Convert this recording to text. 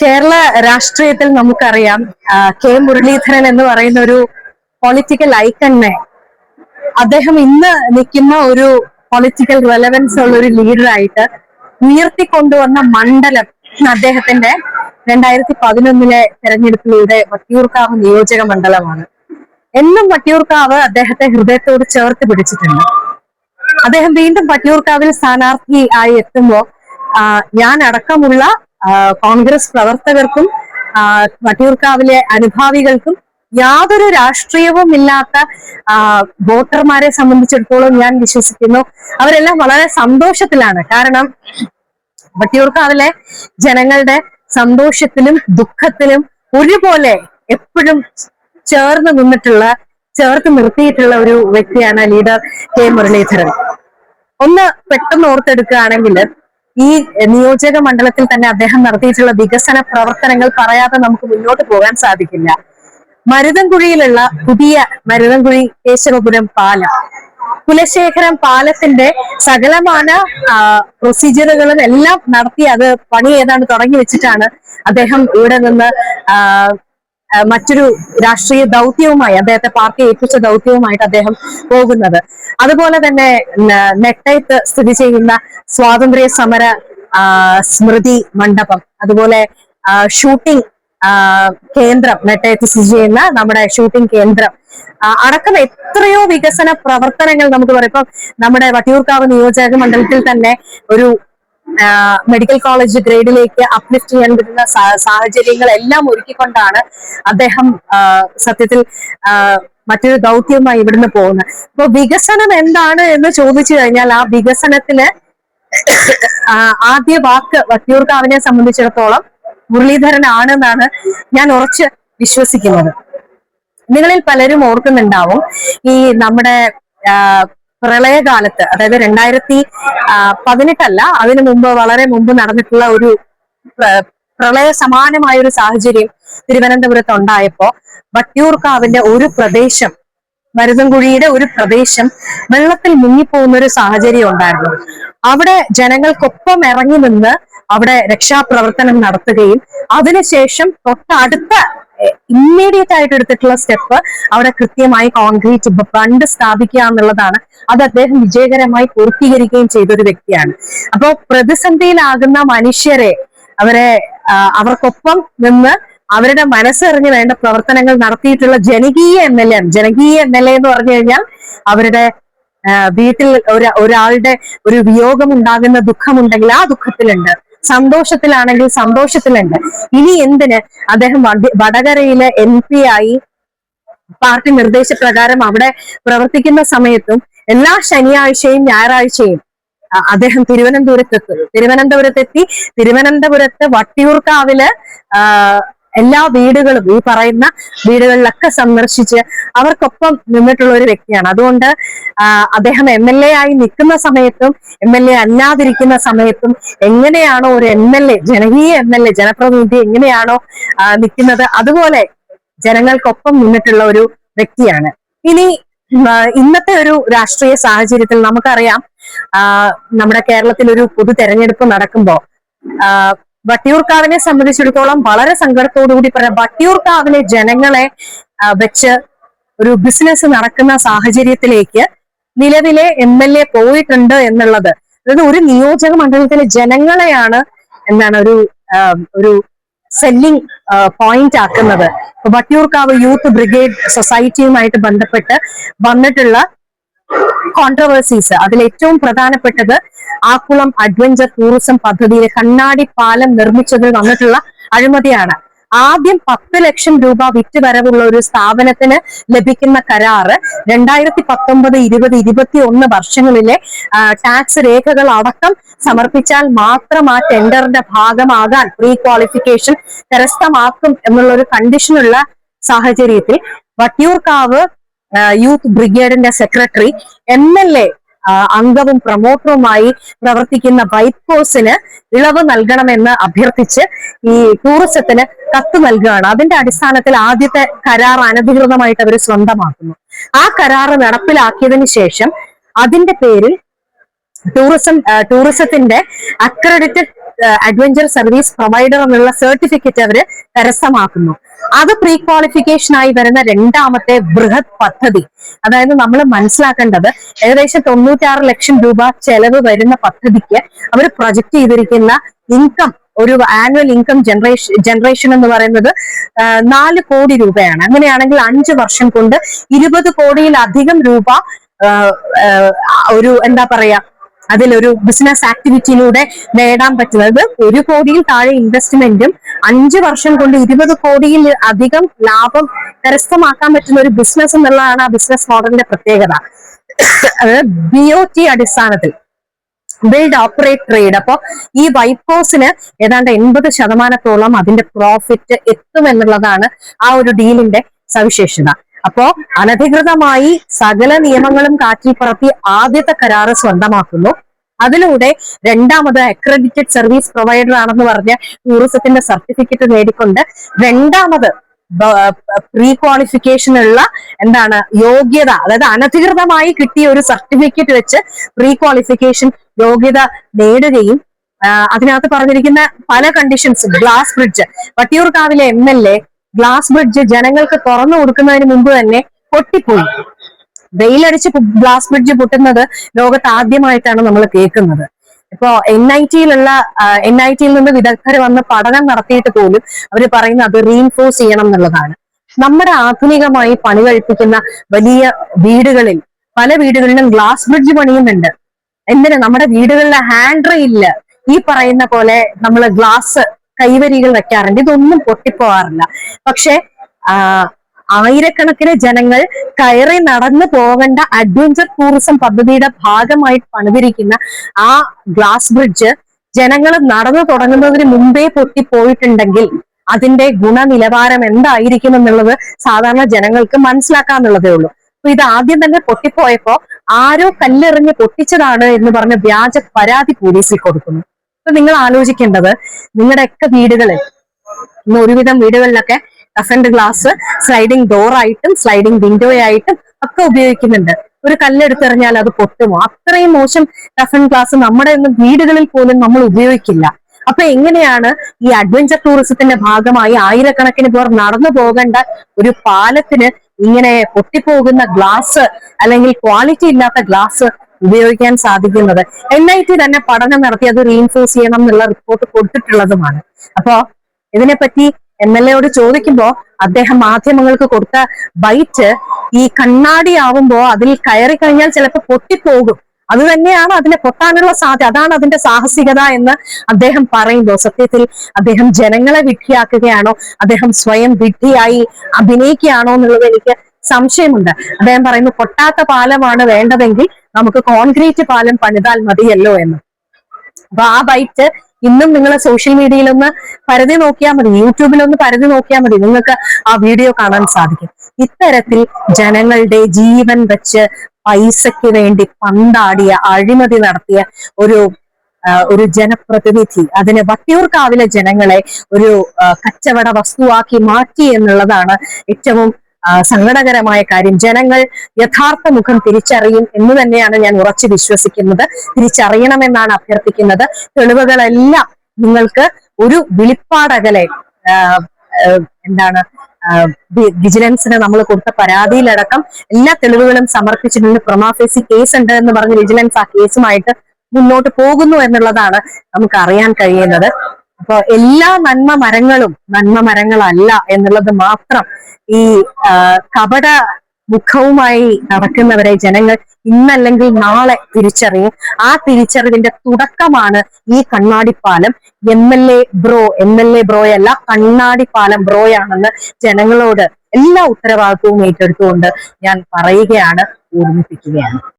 കേരള രാഷ്ട്രീയത്തിൽ നമുക്കറിയാം കെ മുരളീധരൻ എന്ന് പറയുന്ന ഒരു പൊളിറ്റിക്കൽ ഐക്കണിനെ അദ്ദേഹം ഇന്ന് നിൽക്കുന്ന ഒരു പൊളിറ്റിക്കൽ റെലവൻസ് ഉള്ള ഒരു ലീഡറായിട്ട് ഉയർത്തിക്കൊണ്ടുവന്ന മണ്ഡലം അദ്ദേഹത്തിന്റെ 2011 തെരഞ്ഞെടുപ്പിലൂടെ വട്ടിയൂർക്കാവ് നിയോജക മണ്ഡലമാണ്. എന്നും വട്ടിയൂർക്കാവ് അദ്ദേഹത്തെ ഹൃദയത്തോട് ചേർത്ത് പിടിച്ചിട്ടുണ്ട്. അദ്ദേഹം വീണ്ടും വട്ടിയൂർക്കാവിൽ സ്ഥാനാർത്ഥി ആയി എത്തുമ്പോൾ ഞാൻ അടക്കമുള്ള കോൺഗ്രസ് പ്രവർത്തകർക്കും വട്ടിയൂർക്കാവിലെ അനുഭാവികൾക്കും യാതൊരു രാഷ്ട്രീയവും ഇല്ലാത്ത വോട്ടർമാരെ സംബന്ധിച്ചിടത്തോളം ഞാൻ വിശ്വസിക്കുന്നു അവരെല്ലാം വളരെ സന്തോഷത്തിലാണ്. കാരണം വട്ടിയൂർക്കാവിലെ ജനങ്ങളുടെ സന്തോഷത്തിലും ദുഃഖത്തിലും ഒരുപോലെ എപ്പോഴും ചേർത്ത് നിർത്തിയിട്ടുള്ള ഒരു വ്യക്തിയാണ് ലീഡർ കെ മുരളീധരൻ. ഒന്ന് പെട്ടെന്ന് ഓർത്തെടുക്കുകയാണെങ്കിൽ ഈ നിയോജക മണ്ഡലത്തിൽ തന്നെ അദ്ദേഹം നടത്തിയിട്ടുള്ള വികസന പ്രവർത്തനങ്ങൾ പറയാതെ നമുക്ക് മുന്നോട്ട് പോകാൻ സാധിക്കില്ല. മരുതൻകുഴിയിലുള്ള പുതിയ മരുതൻകുഴി കേശവപുരം പാലം, കുലശേഖരം പാലത്തിന്റെ സകലമാന പ്രൊസീജിയറുകളും എല്ലാം നടത്തി അത് പണി ഏതാണ്ട് തുടങ്ങി വെച്ചിട്ടാണ് അദ്ദേഹം ഇവിടെ നിന്ന് മറ്റൊരു രാഷ്ട്രീയ ദൗത്യവുമായി അദ്ദേഹത്തെ പാർട്ടി ഏൽപ്പിച്ച ദൗത്യവുമായിട്ട് അദ്ദേഹം പോകുന്നത്. അതുപോലെ തന്നെ നെട്ടയത്ത് സ്ഥിതി ചെയ്യുന്ന സ്വാതന്ത്ര്യ സമര സ്മൃതി മണ്ഡപം, അതുപോലെ ഷൂട്ടിംഗ് കേന്ദ്രം, നെട്ടയത്ത് സ്ഥിതി ചെയ്യുന്ന നമ്മുടെ ഷൂട്ടിംഗ് കേന്ദ്രം അടക്കം എത്രയോ വികസന പ്രവർത്തനങ്ങൾ നമുക്ക് പറയാം. ഇപ്പം നമ്മുടെ വട്ടിയൂർക്കാവ് നിയോജക മണ്ഡലത്തിൽ തന്നെ ഒരു മെഡിക്കൽ കോളേജ് ഗ്രേഡിലേക്ക് അപ്ലിഫ്റ്റ് ചെയ്യാൻ പറ്റുന്ന സാഹചര്യങ്ങളെല്ലാം ഒരുക്കിക്കൊണ്ടാണ് അദ്ദേഹം സത്യത്തിൽ മറ്റൊരു ദൗത്യവുമായി ഇവിടുന്ന് പോകുന്നത്. ഇപ്പൊ വികസനം എന്താണ് എന്ന് ചോദിച്ചു കഴിഞ്ഞാൽ ആ വികസനത്തിന് ആദ്യ വാക്ക് വട്ടിയൂർക്കാവിനെ സംബന്ധിച്ചിടത്തോളം മുരളീധരൻ ആണെന്നാണ് ഞാൻ ഉറച്ച് വിശ്വസിക്കുന്നത്. നിങ്ങളിൽ പലരും ഓർക്കുന്നുണ്ടാവും ഈ നമ്മുടെ പ്രളയകാലത്ത്, അതായത് 2018 അതിനു മുമ്പ് വളരെ മുമ്പ് നടന്നിട്ടുള്ള ഒരു പ്രളയ സമാനമായ ഒരു സാഹചര്യം തിരുവനന്തപുരത്ത് ഉണ്ടായപ്പോ വട്ടിയൂർക്കാവിന്റെ ഒരു പ്രദേശം, മരുതൻകുഴിയുടെ ഒരു പ്രദേശം വെള്ളത്തിൽ മുങ്ങിപ്പോകുന്ന ഒരു സാഹചര്യം ഉണ്ടായിരുന്നു. അവിടെ ജനങ്ങൾക്കൊപ്പം ഇറങ്ങി നിന്ന് അവിടെ രക്ഷാപ്രവർത്തനം നടത്തുകയും അതിനുശേഷം തൊട്ടടുത്ത ഇമ്മീഡിയറ്റ് ആയിട്ട് എടുത്തിട്ടുള്ള സ്റ്റെപ്പ് അവിടെ കൃത്യമായി കോൺക്രീറ്റ് ബണ്ട് സ്ഥാപിക്കുക എന്നുള്ളതാണ്. അത് അദ്ദേഹം വിജയകരമായി പൂർത്തീകരിക്കുകയും ചെയ്തൊരു വ്യക്തിയാണ്. അപ്പോ പ്രതിസന്ധിയിലാകുന്ന മനുഷ്യരെ അവർക്കൊപ്പം നിന്ന് അവരുടെ മനസ്സറിഞ്ഞ് വേണ്ട പ്രവർത്തനങ്ങൾ നടത്തിയിട്ടുള്ള ജനകീയ എം എൽ എ എന്ന് പറഞ്ഞു കഴിഞ്ഞാൽ അവരുടെ വീട്ടിൽ ഒരാളുടെ ഒരു വിയോഗം ഉണ്ടാകുന്ന ദുഃഖമുണ്ടെങ്കിൽ ആ ദുഃഖത്തിലുണ്ട്, സന്തോഷത്തിലാണെങ്കിൽ സന്തോഷത്തിലുണ്ട്. ഇനി എന്തിന് അദ്ദേഹം വടകരയിലെ MP ആയി പാർട്ടി നിർദ്ദേശപ്രകാരം അവിടെ പ്രവർത്തിക്കുന്ന സമയത്തും എല്ലാ ശനിയാഴ്ചയും ഞായറാഴ്ചയും അദ്ദേഹം തിരുവനന്തപുരത്തെത്തി തിരുവനന്തപുരത്ത് വട്ടിയൂർക്കാവില് എല്ലാ വീടുകളും, ഈ പറയുന്ന വീടുകളിലൊക്കെ സന്ദർശിച്ച് അവർക്കൊപ്പം നിന്നിട്ടുള്ള ഒരു വ്യക്തിയാണ്. അതുകൊണ്ട് അദ്ദേഹം MLA ആയി നിൽക്കുന്ന സമയത്തും MLA അല്ലാതിരിക്കുന്ന സമയത്തും എങ്ങനെയാണോ ഒരു MLA, ജനകീയ MLA, ജനപ്രതിനിധി എങ്ങനെയാണോ നിൽക്കുന്നത് അതുപോലെ ജനങ്ങൾക്കൊപ്പം നിന്നിട്ടുള്ള ഒരു വ്യക്തിയാണ്. ഇനി ഇന്നത്തെ ഒരു രാഷ്ട്രീയ സാഹചര്യത്തിൽ നമുക്കറിയാം നമ്മുടെ കേരളത്തിൽ ഒരു പൊതു തെരഞ്ഞെടുപ്പ് നടക്കുമ്പോ വട്ടിയൂർക്കാവിനെ സംബന്ധിച്ചിടത്തോളം വളരെ സങ്കടത്തോടുകൂടി പറയാം, വട്ടിയൂർക്കാവിലെ ജനങ്ങളെ വെച്ച് ഒരു ബിസിനസ് നടക്കുന്ന സാഹചര്യത്തിലേക്ക് നിലവിലെ MLA പോയിട്ടുണ്ട് എന്നുള്ളത്. അതായത് ഒരു നിയോജക മണ്ഡലത്തിലെ ജനങ്ങളെയാണ് ഒരു സെല്ലിംഗ് പോയിന്റ് ആക്കുന്നത്. വട്ടിയൂർക്കാവ് യൂത്ത് ബ്രിഗേഡ് സൊസൈറ്റിയുമായിട്ട് ബന്ധപ്പെട്ട് വന്നിട്ടുള്ള കോൺട്രവേഴ്സീസ്, അതിൽ ഏറ്റവും പ്രധാനപ്പെട്ടത് ആക്കുളം അഡ്വഞ്ചർ ടൂറിസം പദ്ധതിയിലെ കണ്ണാടി പാലം നിർമ്മിച്ചതിൽ വന്നിട്ടുള്ള അഴിമതിയാണ്. ആദ്യം 10 ലക്ഷം രൂപ വിറ്റുവരവുള്ള ഒരു സ്ഥാപനത്തിന് ലഭിക്കുന്ന കരാറ് 2019, 20, 21 വർഷങ്ങളിലെ ടാക്സ് രേഖകൾ അടക്കം സമർപ്പിച്ചാൽ മാത്രം ആ ടെൻഡറിന്റെ ഭാഗമാകാൻ പ്രീ ക്വാളിഫിക്കേഷൻ കരസ്ഥമാക്കും എന്നുള്ള ഒരു കണ്ടീഷനുള്ള സാഹചര്യത്തിൽ വട്ടിയൂർക്കാവ് യൂത്ത് ബ്രിഗേഡിന്റെ സെക്രട്ടറി MLA അംഗവും പ്രൊമോട്ടറുമായി പ്രവർത്തിക്കുന്ന വൈറ്റ്കോസിന് ഇളവ് നൽകണമെന്ന് അഭ്യർത്ഥിച്ച് ഈ ടൂറിസത്തിന് കത്ത് നൽകുകയാണ്. അതിന്റെ അടിസ്ഥാനത്തിൽ ആദ്യത്തെ കരാർ അനധികൃതമായിട്ട് അവർ സ്വന്തമാക്കുന്നു. ആ കരാറ് നടപ്പിലാക്കിയതിനു ശേഷം അതിന്റെ പേരിൽ ടൂറിസത്തിന്റെ അക്രഡിറ്റഡ് അഡ്വഞ്ചർ സർവീസ് പ്രൊവൈഡർ എന്നുള്ള സർട്ടിഫിക്കറ്റ് അവര് കരസ്ഥമാക്കുന്നു. അത് പ്രീ ക്വാളിഫിക്കേഷനായി വരുന്ന രണ്ടാമത്തെ ബൃഹത് പദ്ധതി. അതായത് നമ്മൾ മനസ്സിലാക്കേണ്ടത് ഏകദേശം 96 ലക്ഷം രൂപ ചെലവ് വരുന്ന പദ്ധതിക്ക് അവർ പ്രൊജക്ട് ചെയ്തിരിക്കുന്ന ഇൻകം, ഒരു ആനുവൽ ഇൻകം ജനറേഷൻ എന്ന് പറയുന്നത് 4 കോടി രൂപയാണ്. അങ്ങനെയാണെങ്കിൽ 5 വർഷം കൊണ്ട് 20 കോടിയിലധികം രൂപ ഒരു എന്താ പറയാ അതിലൊരു ബിസിനസ് ആക്ടിവിറ്റിയിലൂടെ നേടാൻ പറ്റുന്നത്. 1 കോടിയിൽ താഴെ ഇൻവെസ്റ്റ്മെന്റും 5 വർഷം കൊണ്ട് 20 കോടിയിൽ അധികം ലാഭം കരസ്ഥമാക്കാൻ പറ്റുന്ന ഒരു ബിസിനസ് എന്നുള്ളതാണ് ആ ബിസിനസ് മോഡലിന്റെ പ്രത്യേകത. BOT അടിസ്ഥാനത്തിൽ ബിൽഡ് ഓപ്പറേറ്റ് ട്രേഡ്. അപ്പോ ഈ വൈപ്കോസിന് ഏതാണ്ട് 80% അതിന്റെ പ്രോഫിറ്റ് എത്തും എന്നുള്ളതാണ് ആ ഒരു ഡീലിന്റെ സവിശേഷത. അപ്പോ അനധികൃതമായി സകല നിയമങ്ങളും കാറ്റിൽ പറത്തി ആദ്യത്തെ കരാറ് സ്വന്തമാക്കുന്നു. അതിലൂടെ രണ്ടാമത് അക്രഡിറ്റഡ് സർവീസ് പ്രൊവൈഡർ ആണെന്ന് പറഞ്ഞ ടൂറിസത്തിന്റെ സർട്ടിഫിക്കറ്റ് നേടിക്കൊണ്ട് രണ്ടാമത് പ്രീ ക്വാളിഫിക്കേഷനുള്ള എന്താണ് യോഗ്യത, അതായത് അനധികൃതമായി കിട്ടിയ ഒരു സർട്ടിഫിക്കറ്റ് വെച്ച് പ്രീ ക്വാളിഫിക്കേഷൻ യോഗ്യത നേടുകയും അതിനകത്ത് പറഞ്ഞിരിക്കുന്ന പല കണ്ടീഷൻസും. ഗ്ലാസ് ബ്രിഡ്ജ്, വട്ടിയൂർക്കാവിലെ MLA ഗ്ലാസ് ബ്രിഡ്ജ് ജനങ്ങൾക്ക് തുറന്നു കൊടുക്കുന്നതിന് മുമ്പ് തന്നെ പൊട്ടിപ്പോയി. വെയിലടിച്ച് ഗ്ലാസ് ബ്രിഡ്ജ് പൊട്ടുന്നത് ലോകത്ത് ആദ്യമായിട്ടാണ് നമ്മൾ കേൾക്കുന്നത്. ഇപ്പോ NIT-യിൽ നിന്ന് വിദഗ്ധർ വന്ന് പഠനം നടത്തിയിട്ട് പോലും അവർ പറയുന്നത് അത് റീഇൻഫോഴ്സ് ചെയ്യണം എന്നുള്ളതാണ്. നമ്മുടെ ആധുനികമായി പണി കഴിപ്പിക്കുന്ന വലിയ വീടുകളിൽ പല വീടുകളിലും ഗ്ലാസ് ബ്രിഡ്ജ് പണിയുന്നുണ്ട്. എന്തിനാ? നമ്മുടെ വീടുകളിലെ ഹാൻഡ് റെയിലില് ഈ പറയുന്ന പോലെ നമ്മൾ ഗ്ലാസ് കൈവരികൾ വെക്കാറുണ്ട്. ഇതൊന്നും പൊട്ടിപ്പോവാറില്ല. പക്ഷെ ആയിരക്കണക്കിന് ജനങ്ങൾ കയറി നടന്നു പോകേണ്ട അഡ്വഞ്ചർ ടൂറിസം പദ്ധതിയുടെ ഭാഗമായി പണിതിരിക്കുന്ന ആ ഗ്ലാസ് ബ്രിഡ്ജ് ജനങ്ങൾ നടന്നു തുടങ്ങുന്നതിന് മുമ്പേ പൊട്ടിപ്പോയിട്ടുണ്ടെങ്കിൽ അതിന്റെ ഗുണനിലവാരം എന്തായിരിക്കും എന്നുള്ളത് സാധാരണ ജനങ്ങൾക്ക് മനസ്സിലാക്കാന്നുള്ളതേ ഉള്ളൂ. അപ്പൊ ഇത് ആദ്യം തന്നെ പൊട്ടിപ്പോയപ്പോ ആരോ കല്ലെറിഞ്ഞ് പൊട്ടിച്ചതാണ് എന്ന് പറഞ്ഞ് വ്യാജ പരാതി പോലീസിൽ കൊടുക്കുന്നു. അപ്പൊ നിങ്ങൾ ആലോചിക്കേണ്ടത്, നിങ്ങളുടെയൊക്കെ വീടുകളിൽ ഇന്ന് ഒരുവിധം വീടുകളിലൊക്കെ tough and glass sliding door ആയിട്ടും സ്ലൈഡിംഗ് വിൻഡോ ആയിട്ടും ഒക്കെ ഉപയോഗിക്കുന്നുണ്ട്. ഒരു കല്ലെടുത്തെറിഞ്ഞാൽ അത് പൊട്ടുമോ? അത്രയും മോശം ടഫ് ആൻഡ് ഗ്ലാസ് നമ്മുടെ ഒന്നും വീടുകളിൽ പോലും നമ്മൾ ഉപയോഗിക്കില്ല. അപ്പൊ എങ്ങനെയാണ് ഈ അഡ്വഞ്ചർ ടൂറിസത്തിന്റെ ഭാഗമായി ആയിരക്കണക്കിന് പേർ നടന്നു പോകേണ്ട ഒരു പാലത്തിന് ഇങ്ങനെ പൊട്ടിപ്പോകുന്ന ഗ്ലാസ് അല്ലെങ്കിൽ ക്വാളിറ്റി ഇല്ലാത്ത ഗ്ലാസ് ഉപയോഗിക്കാൻ സാധിക്കുന്നത്? NIT തന്നെ പഠനം നടത്തി അത് റീഇൻഫോഴ്സ് ചെയ്യണം എന്നുള്ള റിപ്പോർട്ട് കൊടുത്തിട്ടുള്ളതുമാണ്. അപ്പോ ഇതിനെപ്പറ്റി MLA-യോട് ചോദിക്കുമ്പോ അദ്ദേഹം മാധ്യമങ്ങൾക്ക് കൊടുത്ത ബൈറ്റ് ഈ കണ്ണാടി ആവുമ്പോ അതിൽ കയറി കഴിഞ്ഞാൽ ചിലപ്പോൾ പൊട്ടിപ്പോകും, അത് തന്നെയാണ് അതിനെ പൊട്ടാനുള്ള സാധ്യത, അതാണ് അതിന്റെ സാഹസികത എന്ന് അദ്ദേഹം പറയുമ്പോൾ സത്യത്തിൽ അദ്ദേഹം ജനങ്ങളെ വിഡ്ഢിയാക്കുകയാണോ, അദ്ദേഹം സ്വയം വിഡ്ഢിയായി അഭിനയിക്കുകയാണോ എന്നുള്ളത് എനിക്ക് സംശയമുണ്ട്. അദ്ദേഹം പറയുന്നു പൊട്ടാത്ത പാലമാണ് വേണ്ടതെങ്കിൽ നമുക്ക് കോൺക്രീറ്റ് പാലം പണിതാൽ മതിയല്ലോ എന്ന്. അപ്പൊ ആ ബൈറ്റ് ഇന്നും നിങ്ങൾ സോഷ്യൽ മീഡിയയിലൊന്ന് പരതി നോക്കിയാൽ മതി, യൂട്യൂബിലൊന്ന് പരതി നോക്കിയാൽ മതി, നിങ്ങൾക്ക് ആ വീഡിയോ കാണാൻ സാധിക്കും. ഇത്തരത്തിൽ ജനങ്ങളുടെ ജീവൻ വെച്ച് പൈസയ്ക്ക് വേണ്ടി പന്താടിയ അഴിമതി നടത്തിയ ഒരു ജനപ്രതിനിധി, അതിന് വട്ടിയൂർക്കാവിലെ ജനങ്ങളെ ഒരു കച്ചവട വസ്തുവാക്കി മാറ്റി എന്നുള്ളതാണ് ഏറ്റവും സങ്കടകരമായ കാര്യം. ജനങ്ങൾ യഥാർത്ഥ മുഖം തിരിച്ചറിയും എന്ന് തന്നെയാണ് ഞാൻ ഉറച്ചു വിശ്വസിക്കുന്നത്. തിരിച്ചറിയണമെന്നാണ് അഭ്യർത്ഥിക്കുന്നത്. തെളിവുകളെല്ലാം നിങ്ങൾക്ക് ഒരു വിളിപ്പാടകലെ വിജിലൻസിന് നമ്മൾ കൊടുത്ത പരാതിയിലടക്കം എല്ലാ തെളിവുകളും സമർപ്പിച്ചിട്ടുണ്ട്. പ്രൊമാഫേസി കേസ് ഉണ്ട് എന്ന് പറഞ്ഞ് വിജിലൻസ് ആ കേസുമായിട്ട് മുന്നോട്ട് പോകുന്നു എന്നുള്ളതാണ് നമുക്ക് അറിയാൻ കഴിയുന്നത്. അപ്പൊ എല്ലാ നന്മ മരങ്ങളല്ല എന്നുള്ളത് മാത്രം ഈ കപട മുഖവുമായി നടക്കുന്നവരെ ജനങ്ങൾ ഇന്നല്ലെങ്കിൽ നാളെ തിരിച്ചറിയും. ആ തിരിച്ചറിവിന്റെ തുടക്കമാണ് ഈ കണ്ണാടിപ്പാലം. MLA ബ്രോയല്ല, കണ്ണാടിപ്പാലം ബ്രോയാണെന്ന് ജനങ്ങളോട് എല്ലാ ഉത്തരവാദിത്വവും ഏറ്റെടുത്തുകൊണ്ട് ഞാൻ പറയുകയാണ്, ഓർമ്മിപ്പിക്കുകയാണ്.